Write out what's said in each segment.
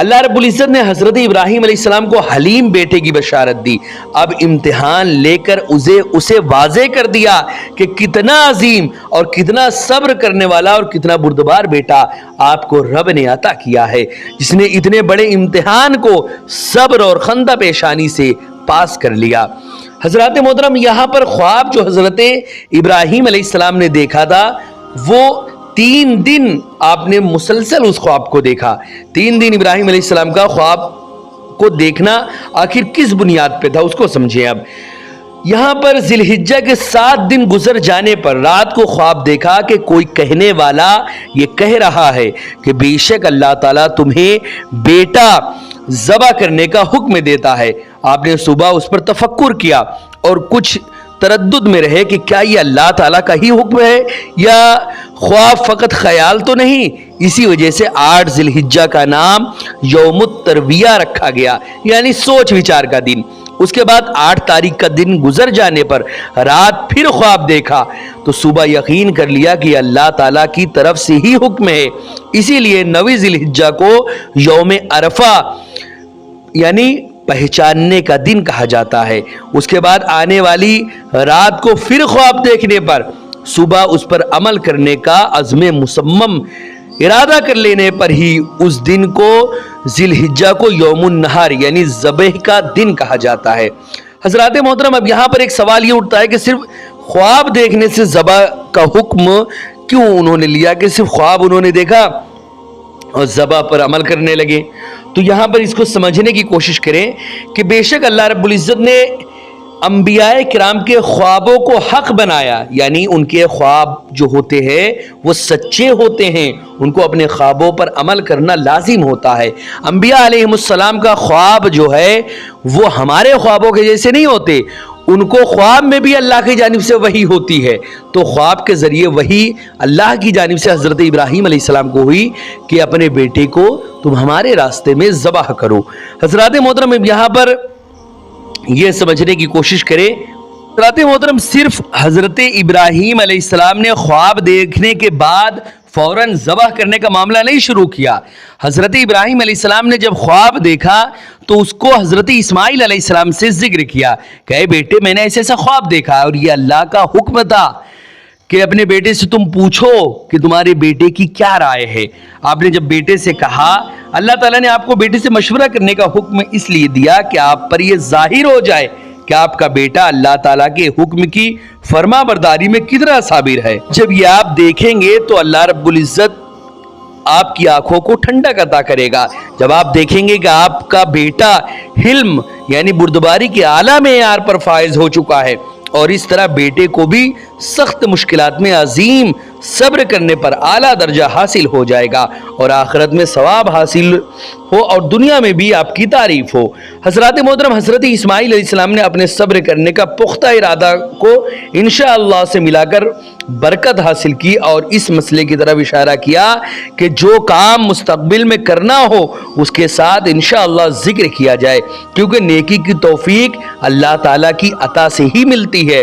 اللہ رب العزت نے حضرت ابراہیم علیہ السلام کو حلیم بیٹے کی بشارت دی. اب امتحان لے کر اسے واضح کر دیا کہ کتنا عظیم اور کتنا صبر کرنے والا اور کتنا بردبار بیٹا آپ کو رب نے عطا کیا ہے، جس نے اتنے بڑے امتحان کو صبر اور خندہ پیشانی سے پاس کر لیا. حضرات محترم، یہاں پر خواب جو حضرت ابراہیم علیہ السلام نے دیکھا تھا وہ 3 دن آپ نے مسلسل اس خواب کو دیکھا. 3 دن ابراہیم علیہ السلام کا خواب کو دیکھنا آخر کس بنیاد پہ تھا اس کو سمجھیں. اب یہاں پر ذی الحجہ کے 7 دن گزر جانے پر رات کو خواب دیکھا کہ کوئی کہنے والا یہ کہہ رہا ہے کہ بے شک اللہ تعالیٰ تمہیں بیٹا ذبح کرنے کا حکم دیتا ہے. آپ نے صبح اس پر تفکر کیا اور کچھ تردد میں رہے کہ کیا یہ اللہ تعالیٰ کا ہی حکم ہے یا خواب فقط خیال تو نہیں. اسی وجہ سے 8 ذی الحجہ کا نام یوم الترویہ رکھا گیا، یعنی سوچ وچار کا دن. اس کے بعد 8 تاریخ کا دن گزر جانے پر رات پھر خواب دیکھا تو صبح یقین کر لیا کہ اللہ تعالیٰ کی طرف سے ہی حکم ہے. اسی لیے 9 ذی الحجہ کو یوم عرفہ یعنی پہچاننے کا دن کہا جاتا ہے. اس کے بعد آنے والی رات کو پھر خواب دیکھنے پر صبح اس پر عمل کرنے کا عزم مصمم ارادہ کر لینے پر ہی اس دن کو ذی الحجہ کو یوم النہار یعنی ذبح کا دن کہا جاتا ہے. حضرات محترم، اب یہاں پر ایک سوال یہ اٹھتا ہے کہ صرف خواب دیکھنے سے ذبح کا حکم کیوں انہوں نے لیا کہ صرف خواب انہوں نے دیکھا اور ذبح پر عمل کرنے لگے. تو یہاں پر اس کو سمجھنے کی کوشش کریں کہ بے شک اللہ رب العزت نے انبیاء کرام کے خوابوں کو حق بنایا، یعنی ان کے خواب جو ہوتے ہیں وہ سچے ہوتے ہیں، ان کو اپنے خوابوں پر عمل کرنا لازم ہوتا ہے. انبیاء علیہ السلام کا خواب جو ہے وہ ہمارے خوابوں کے جیسے نہیں ہوتے. ان کو خواب میں بھی اللہ کی جانب سے وحی ہوتی ہے، تو خواب کے ذریعے وحی اللہ کی جانب سے حضرت ابراہیم علیہ السلام کو ہوئی کہ اپنے بیٹے کو تم ہمارے راستے میں ذبح کرو. حضرات محترم، یہاں پر یہ سمجھنے کی کوشش کریں. حضرات محترم، صرف حضرت ابراہیم علیہ السلام نے خواب دیکھنے کے بعد فوراً ذبح کرنے کا معاملہ نہیں شروع کیا. حضرت ابراہیم علیہ السلام نے جب خواب دیکھا تو اس کو حضرت اسماعیل علیہ السلام سے ذکر کیا کہ اے بیٹے، میں نے ایسا خواب دیکھا اور یہ اللہ کا حکم تھا کہ اپنے بیٹے سے تم پوچھو کہ تمہارے بیٹے کی کیا رائے ہے. آپ نے جب بیٹے سے کہا، اللہ تعالیٰ نے آپ کو بیٹے سے مشورہ کرنے کا حکم اس لیے دیا کہ آپ پر یہ ظاہر ہو جائے کہ آپ کا بیٹا اللہ تعالیٰ کے حکم کی فرما برداری میں کتنا صابر ہے. جب یہ آپ دیکھیں گے تو اللہ رب العزت آپ کی آنکھوں کو ٹھنڈک عطا کرے گا. جب آپ دیکھیں گے کہ آپ کا بیٹا حلم یعنی بردباری کے اعلیٰ معیار پر فائز ہو چکا ہے اور اس طرح بیٹے کو بھی سخت مشکلات میں عظیم صبر کرنے پر اعلیٰ درجہ حاصل ہو جائے گا اور آخرت میں ثواب حاصل ہو اور دنیا میں بھی آپ کی تعریف ہو. حضرات محترم، حضرت اسماعیل علیہ السلام نے اپنے صبر کرنے کا پختہ ارادہ کو انشاءاللہ سے ملا کر برکت حاصل کی اور اس مسئلے کی طرف اشارہ کیا کہ جو کام مستقبل میں کرنا ہو اس کے ساتھ انشاءاللہ ذکر کیا جائے، کیونکہ نیکی کی توفیق اللہ تعالیٰ کی عطا سے ہی ملتی ہے.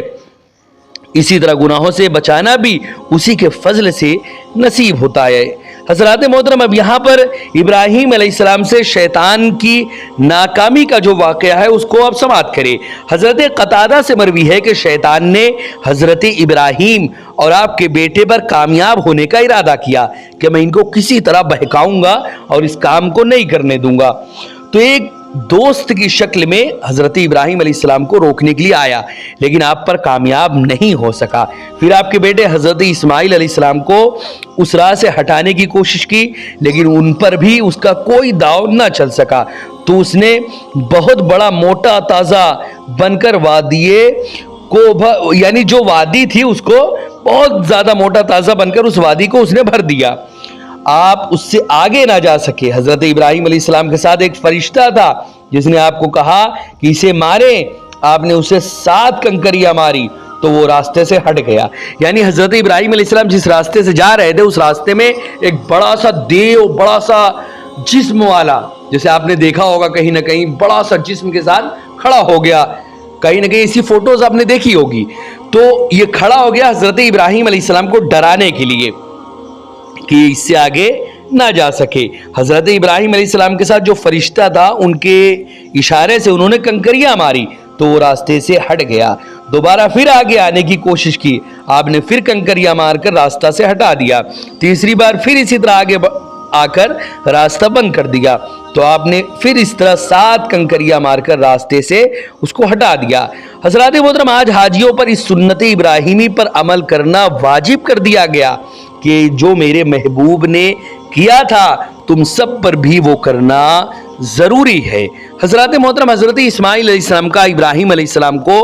اسی طرح گناہوں سے بچانا بھی اسی کے فضل سے نصیب ہوتا ہے. حضرات محترم، اب یہاں پر ابراہیم علیہ السلام سے شیطان کی ناکامی کا جو واقعہ ہے اس کو اب سماعت کرے. حضرت قتادہ سے مروی ہے کہ شیطان نے حضرت ابراہیم اور آپ کے بیٹے پر کامیاب ہونے کا ارادہ کیا کہ میں ان کو کسی طرح بہکاؤں گا اور اس کام کو نہیں کرنے دوں گا. تو ایک دوست کی شکل میں حضرت ابراہیم علیہ السلام کو روکنے کے لیے آیا، لیکن آپ پر کامیاب نہیں ہو سکا. پھر آپ کے بیٹے حضرت اسماعیل علیہ السلام کو اس راہ سے ہٹانے کی کوشش کی، لیکن ان پر بھی اس کا کوئی داؤ نہ چل سکا. تو اس نے بہت بڑا موٹا تازہ بن کر وادیے کو یعنی جو وادی تھی اس کو بہت زیادہ موٹا تازہ بن کر اس وادی کو اس نے بھر دیا. آپ اس سے آگے نہ جا سکے. حضرت ابراہیم علیہ السلام کے ساتھ ایک فرشتہ تھا جس نے آپ کو کہا کہ اسے مارے. آپ نے اسے 7 کنکریاں ماری تو وہ راستے سے ہٹ گیا. یعنی حضرت ابراہیم علیہ السلام جس راستے سے جا رہے تھے اس راستے میں ایک بڑا سا دیو، بڑا سا جسم والا، جیسے آپ نے دیکھا ہوگا کہیں نہ کہیں بڑا سا جسم کے ساتھ کھڑا ہو گیا. کہیں نہ کہیں اسی فوٹوز آپ نے دیکھی ہوگی. تو یہ کھڑا ہو گیا حضرت ابراہیم علیہ السلام کو ڈرانے کے لیے کہ اس سے آگے نہ جا سکے۔ حضرت ابراہیم علیہ السلام کے ساتھ جو فرشتہ تھا ان کے اشارے سے انہوں نے کنکریاں ماری تو وہ راستے سے ہٹ گیا۔ دوبارہ پھر آگے آنے کی کوشش کی، آپ نے پھر کنکریاں مار کر راستہ سے ہٹا دیا۔ تیسری بار پھر اسی طرح آگے آ کر راستہ بند کر دیا تو آپ نے پھر اس طرح 7 کنکریاں مار کر راستے سے اس کو ہٹا دیا۔ حضرات محترم، آج حاجیوں پر اس سنت ابراہیمی پر عمل کرنا واجب کر دیا گیا کہ جو میرے محبوب نے کیا تھا تم سب پر بھی وہ کرنا ضروری ہے۔ حضرات محترم، حضرت اسماعیل علیہ السلام کا ابراہیم علیہ السلام کو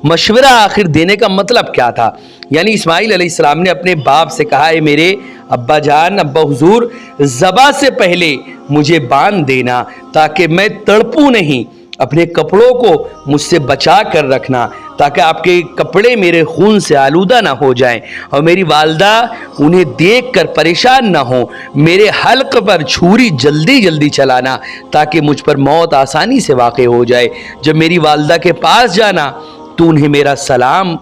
مشورہ آخر دینے کا مطلب کیا تھا؟ یعنی اسماعیل علیہ السلام نے اپنے باپ سے کہا، اے میرے ابا جان، ابا حضور، ذبح سے پہلے مجھے باندھ دینا تاکہ میں تڑپوں نہیں، اپنے کپڑوں کو مجھ سے بچا کر رکھنا تاکہ آپ کے کپڑے میرے خون سے آلودہ نہ ہو جائیں اور میری والدہ انہیں دیکھ کر پریشان نہ ہوں۔ میرے حلق پر چھری جلدی جلدی چلانا تاکہ مجھ پر موت آسانی سے واقع ہو جائے۔ جب میری والدہ کے پاس جانا تو انہیں میرا سلام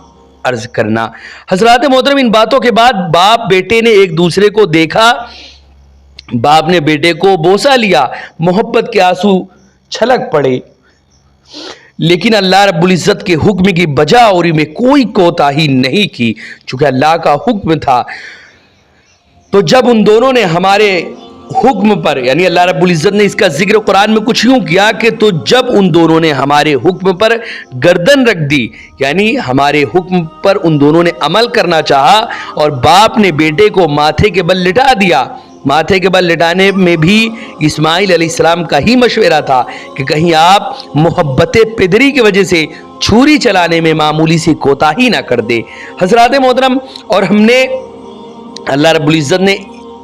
عرض کرنا۔ حضرات محترم، ان باتوں کے بعد باپ بیٹے نے ایک دوسرے کو دیکھا، باپ نے بیٹے کو بوسہ لیا، محبت کے آنسو چھلک پڑے، لیکن اللہ رب العزت کے حکم کی بجا آوری میں کوئی کوتاہی نہیں کی، چونکہ اللہ کا حکم تھا۔ تو جب ان دونوں نے ہمارے حکم پر، یعنی اللہ رب العزت نے اس کا ذکر قرآن میں کچھ یوں کیا کہ تو جب ان دونوں نے ہمارے حکم پر گردن رکھ دی، یعنی ہمارے حکم پر ان دونوں نے عمل کرنا چاہا اور باپ نے بیٹے کو ماتھے کے بل لٹا دیا۔ ماتھے کے بل لٹانے میں بھی اسماعیل علیہ السلام کا ہی مشورہ تھا کہ کہیں آپ محبت پدری کی وجہ سے چھری چلانے میں معمولی سی کوتاہی نہ کر دے۔ حضرات محترم، اور ہم نے اللہ رب العزت نے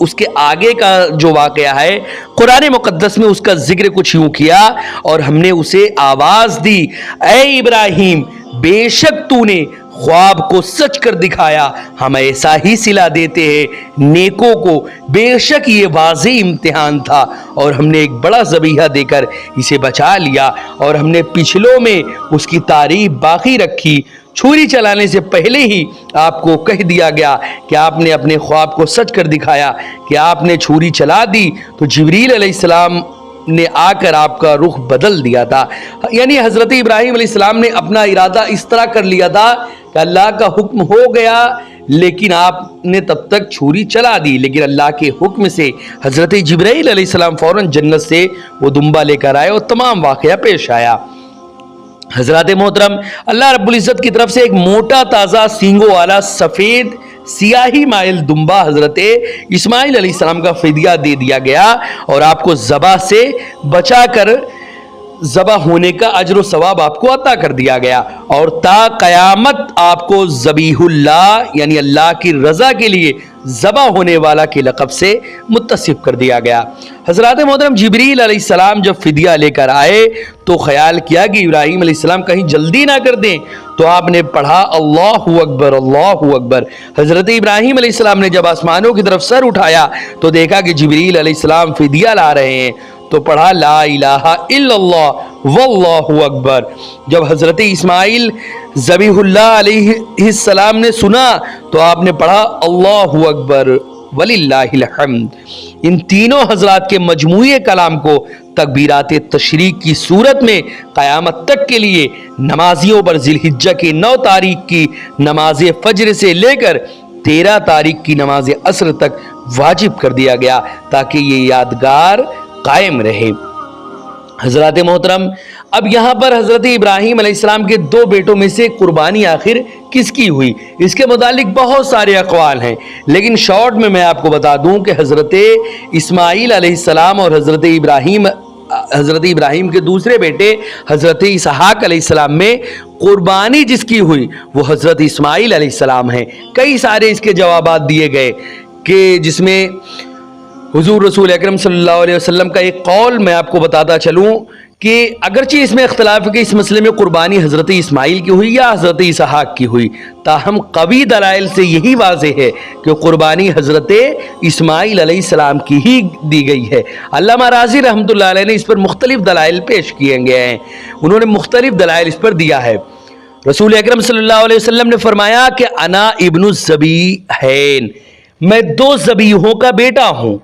اس کے آگے کا جو واقعہ ہے قرآن مقدس میں اس کا ذکر کچھ یوں کیا اور ہم نے اسے آواز دی، اے ابراہیم، بے شک تو نے خواب کو سچ کر دکھایا، ہم ایسا ہی صلہ دیتے ہیں نیکوں کو۔ بے شک یہ واضح امتحان تھا اور ہم نے ایک بڑا ذبیحہ دے کر اسے بچا لیا اور ہم نے پچھلوں میں اس کی تعریف باقی رکھی۔ چھری چلانے سے پہلے ہی آپ کو کہہ دیا گیا کہ آپ نے اپنے خواب کو سچ کر دکھایا کہ آپ نے چھری چلا دی تو جبریل علیہ السلام نے آ کر آپ کا رخ بدل دیا تھا۔ یعنی حضرت ابراہیم علیہ السلام نے اپنا ارادہ اس طرح کر لیا تھا کہ اللہ کا حکم ہو گیا لیکن آپ نے تب تک چھری چلا دی، لیکن اللہ کے حکم سے حضرت جبرائیل علیہ السلام فوراً جنت سے وہ دمبا لے کر آئے اور تمام واقعہ پیش آیا۔ حضرات محترم، اللہ رب العزت کی طرف سے ایک موٹا تازہ سینگوں والا سفید سیاہی مائل دمبا حضرت اسماعیل علیہ السلام کا فدیہ دے دیا گیا اور آپ کو ذبح سے بچا کر ذبح ہونے کا اجر و ثواب آپ کو عطا کر دیا گیا اور تا قیامت آپ کو ذبیح اللہ یعنی اللہ کی رضا کے لیے ذبح ہونے والا کے لقب سے متصف کر دیا گیا۔ حضرات محترم، جبریل علیہ السلام جب فدیہ لے کر آئے تو خیال کیا کہ ابراہیم علیہ السلام کہیں جلدی نہ کر دیں، تو آپ نے پڑھا اللہ اکبر اللہ اکبر۔ حضرت ابراہیم علیہ السلام نے جب آسمانوں کی طرف سر اٹھایا تو دیکھا کہ جبریل علیہ السلام فدیہ لا رہے ہیں، تو پڑھا لا الہ الا اللہ واللہ اکبر۔ جب حضرت اسماعیل ذبیح اللہ علیہ السلام نے سنا تو آپ نے پڑھا اللہ اکبر وللہ الحمد۔ ان تینوں حضرات کے مجموعی کلام کو تکبیرات تشریق کی صورت میں قیامت تک کے لیے نمازیوں پر ذی الحجہ کی 9 تاریخ کی نماز فجر سے لے کر 13 تاریخ کی نماز عصر تک واجب کر دیا گیا تاکہ یہ یادگار قائم رہے۔ حضرات محترم، اب یہاں پر حضرت ابراہیم علیہ السلام کے 2 بیٹوں میں سے قربانی آخر کس کی ہوئی، اس کے متعلق بہت سارے اقوال ہیں، لیکن شارٹ میں آپ کو بتا دوں کہ حضرت اسماعیل علیہ السلام اور حضرت ابراہیم کے دوسرے بیٹے حضرت اسحاق علیہ السلام میں قربانی جس کی ہوئی وہ حضرت اسماعیل علیہ السلام ہیں۔ کئی سارے اس کے جوابات دیے گئے کہ جس میں حضور رسول اکرم صلی اللہ علیہ وسلم کا ایک قول میں آپ کو بتاتا چلوں کہ اگرچہ اس میں اختلاف ہے کہ اس مسئلے میں قربانی حضرت اسماعیل کی ہوئی یا حضرت اسحاق کی ہوئی، تاہم قوی دلائل سے یہی واضح ہے کہ قربانی حضرت اسماعیل علیہ السلام کی ہی دی گئی ہے۔ علامہ رازی رحمۃ اللہ علیہ نے اس پر مختلف دلائل پیش کیے گئے ہیں، انہوں نے مختلف دلائل اس پر دیا ہے۔ رسول اکرم صلی اللہ علیہ وسلم نے فرمایا کہ انا ابن الذبیحین، میں 2 ذبیحوں کا بیٹا ہوں،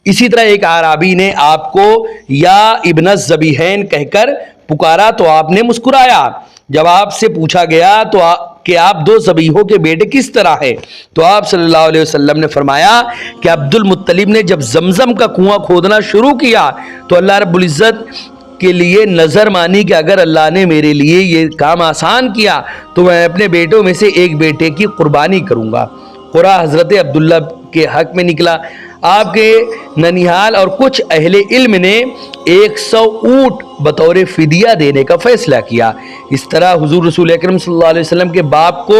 اسی طرح ایک اعرابی نے آپ کو یا ابن الذبیحین کہہ کر پکارا تو آپ نے مسکرایا۔ جب آپ سے پوچھا گیا تو کہ آپ دو ذبیحوں کے بیٹے کس طرح ہیں تو آپ صلی اللہ علیہ وسلم نے فرمایا کہ عبد المطلب نے جب زمزم کا کنواں کھودنا شروع کیا تو اللہ رب العزت کے لیے نظر مانی کہ اگر اللہ نے میرے لیے یہ کام آسان کیا تو میں اپنے بیٹوں میں سے ایک بیٹے کی قربانی کروں گا۔ قرآن حضرت عبداللہ کے حق میں نکلا۔ آپ کے ننیحال اور کچھ اہل علم نے 100 اونٹ بطور فدیہ دینے کا فیصلہ کیا۔ اس طرح حضور رسول اکرم صلی اللہ علیہ وسلم کے باپ کو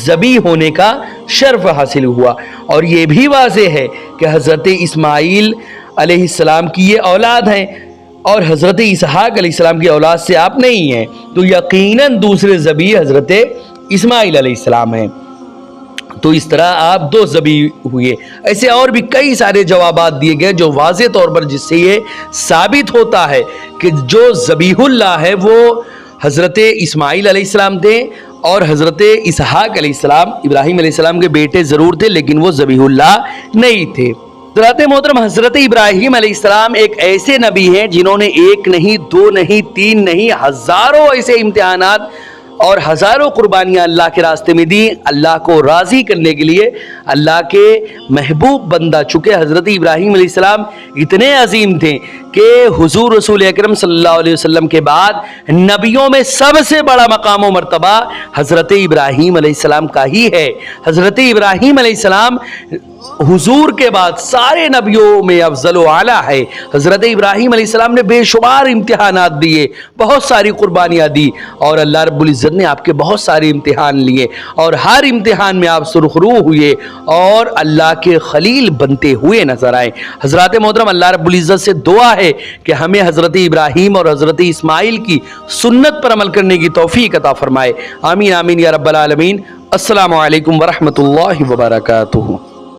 ذبیح ہونے کا شرف حاصل ہوا، اور یہ بھی واضح ہے کہ حضرت اسماعیل علیہ السلام کی یہ اولاد ہیں اور حضرت اسحاق علیہ السلام کی اولاد سے آپ نہیں ہیں، تو یقیناً دوسرے ذبیح حضرت اسماعیل علیہ السلام ہیں۔ تو اس طرح آپ دو ذبیح ہوئے۔ ایسے اور بھی کئی سارے جوابات دیے گئے جو واضح طور پر جس سے یہ ثابت ہوتا ہے کہ جو ذبیح اللہ ہے وہ حضرت اسماعیل علیہ السلام تھے، اور حضرت اسحاق علیہ السلام ابراہیم علیہ السلام کے بیٹے ضرور تھے لیکن وہ ذبیح اللہ نہیں تھے۔ حضرت محترم حضرت ابراہیم علیہ السلام ایک ایسے نبی ہیں جنہوں نے ایک نہیں، دو نہیں، تین نہیں، ہزاروں ایسے امتحانات اور ہزاروں قربانیاں اللہ کے راستے میں دی، اللہ کو راضی کرنے کے لیے۔ اللہ کے محبوب بندہ چکے حضرت ابراہیم علیہ السلام اتنے عظیم تھے کہ حضور رسول اکرم صلی اللہ علیہ وسلم کے بعد نبیوں میں سب سے بڑا مقام و مرتبہ حضرت ابراہیم علیہ السلام کا ہی ہے۔ حضرت ابراہیم علیہ السلام حضور کے بعد سارے نبیوں میں افضل و اعلیٰ ہے۔ حضرت ابراہیم علیہ السلام نے بے شمار امتحانات دیے، بہت ساری قربانیاں دی، اور اللہ رب العزت نے آپ کے بہت سارے امتحان لیے، اور ہر امتحان میں آپ سرخرو ہوئے اور اللہ کے خلیل بنتے ہوئے نظر آئے۔ حضرات محترم، اللہ رب العزت سے دعا ہے کہ ہمیں حضرت ابراہیم اور حضرت اسماعیل کی سنت پر عمل کرنے کی توفیق عطا فرمائے۔ آمین آمین یا رب العالمین۔ السلام علیکم ورحمۃ اللہ وبرکاتہ۔